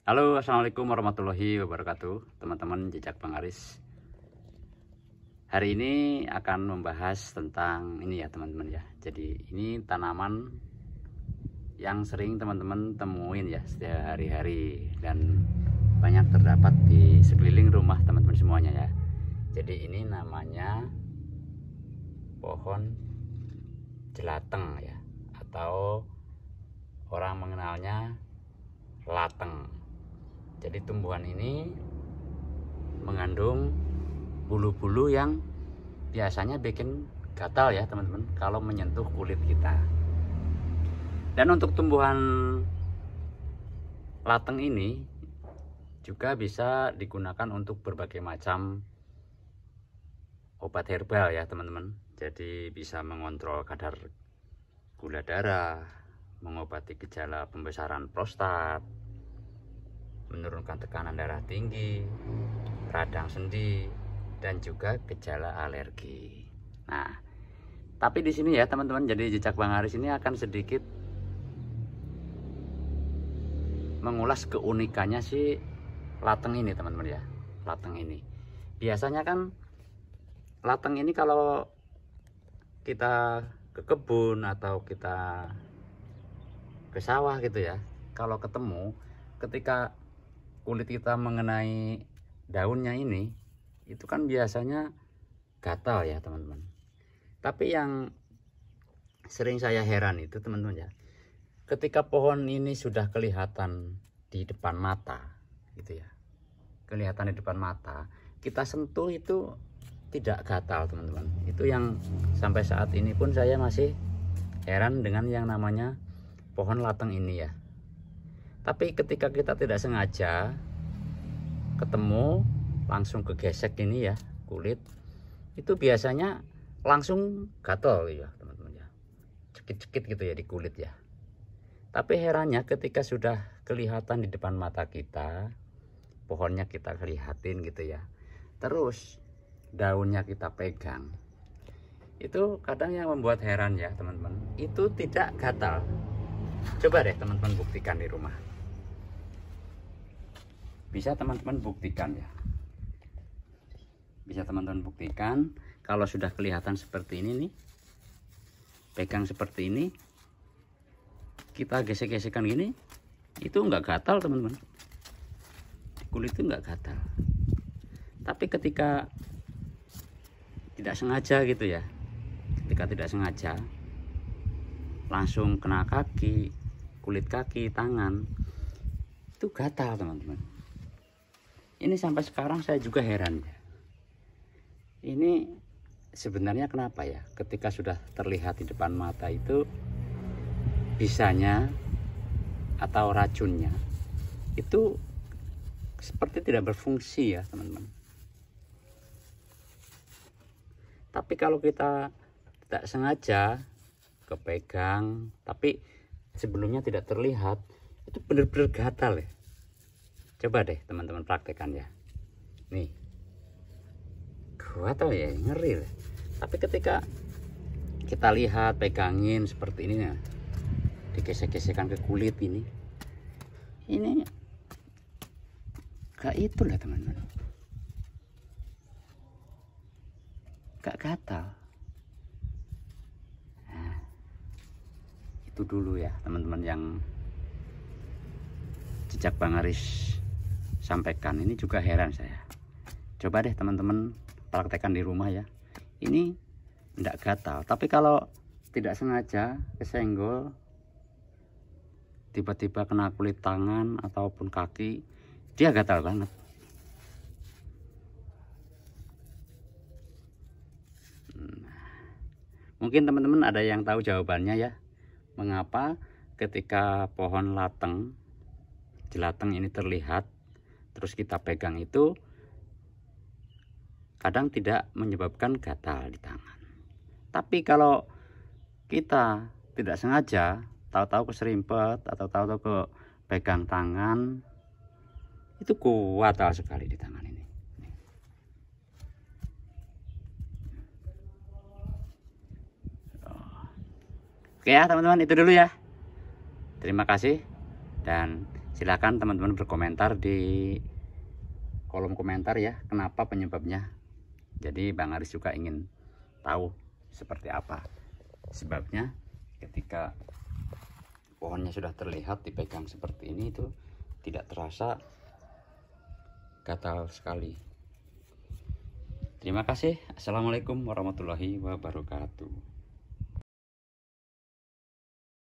Halo, assalamualaikum warahmatullahi wabarakatuh, teman-teman jejak Bang Aris. Hari ini akan membahas tentang ini ya teman-teman ya. Jadi ini tanaman yang sering teman-teman temuin ya setiap hari-hari dan banyak terdapat di sekeliling rumah teman-teman semuanya ya. Jadi ini namanya pohon jelateng ya, atau orang mengenalnya lateng. Jadi tumbuhan ini mengandung bulu-bulu yang biasanya bikin gatal ya teman-teman kalau menyentuh kulit kita. Dan untuk tumbuhan lateng ini juga bisa digunakan untuk berbagai macam obat herbal ya teman-teman. Jadi bisa mengontrol kadar gula darah, mengobati gejala pembesaran prostat, menurunkan tekanan darah tinggi, radang sendi, dan juga gejala alergi. Nah, tapi di sini ya teman-teman, jadi jejak Bang Aris ini akan sedikit mengulas keunikannya si lateng ini teman-teman ya. Lateng ini biasanya kan lateng ini kalau kita ke kebun atau kita ke sawah gitu ya, kalau ketemu ketika kulit kita mengenai daunnya ini, itu kan biasanya gatal ya teman-teman. Tapi yang sering saya heran itu teman-teman ya, ketika pohon ini sudah kelihatan di depan mata gitu ya, kelihatan di depan mata, kita sentuh itu tidak gatal teman-teman. Itu yang sampai saat ini pun saya masih heran dengan yang namanya pohon lateng ini ya. Tapi ketika kita tidak sengaja ketemu, langsung kegesek ini ya kulit, itu biasanya langsung gatal ya teman-teman ya, cekit-cekit gitu ya di kulit ya. Tapi herannya ketika sudah kelihatan di depan mata kita, pohonnya kita lihatin gitu ya, terus daunnya kita pegang, itu kadang yang membuat heran ya teman-teman, itu tidak gatal. Coba deh teman-teman buktikan di rumah. Bisa teman-teman buktikan ya. Bisa teman-teman buktikan kalau sudah kelihatan seperti ini nih. Pegang seperti ini. Kita gesek-gesekan gini, itu enggak gatal teman-teman. Kulit itu enggak gatal. Tapi ketika tidak sengaja gitu ya. Ketika tidak sengaja langsung kena kaki, kulit kaki, tangan, itu gatal teman-teman. Ini sampai sekarang saya juga heran ya. Ini sebenarnya kenapa ya, ketika sudah terlihat di depan mata itu bisanya atau racunnya itu seperti tidak berfungsi ya teman-teman. Tapi kalau kita tidak sengaja kepegang, tapi sebelumnya tidak terlihat, itu benar-benar gatal ya. Coba deh teman-teman praktekkan ya. Nih, gatal ya, ngeri lah. Tapi ketika kita lihat, pegangin seperti ini ya, digesek-gesekkan ke kulit ini gak itu lah teman-teman, gak gatal. Nah, itu dulu ya teman-teman yang jejak Bang Aris sampaikan. Ini juga heran saya. Coba deh teman-teman praktekkan di rumah ya. Ini tidak gatal, tapi kalau tidak sengaja kesenggol, tiba-tiba kena kulit tangan ataupun kaki, dia gatal banget. Mungkin teman-teman ada yang tahu jawabannya ya, mengapa ketika pohon lateng, jelateng ini terlihat terus kita pegang itu kadang tidak menyebabkan gatal di tangan. Tapi kalau kita tidak sengaja, tahu-tahu keserimpet atau tahu-tahu ke pegang tangan, itu gatal sekali di tangan ini. Oke ya teman-teman, itu dulu ya. Terima kasih dan Silakan teman-teman berkomentar di kolom komentar ya, kenapa penyebabnya. Jadi Bang Aris juga ingin tahu seperti apa sebabnya ketika pohonnya sudah terlihat dipegang seperti ini itu tidak terasa gatal sekali. Terima kasih. Assalamualaikum warahmatullahi wabarakatuh.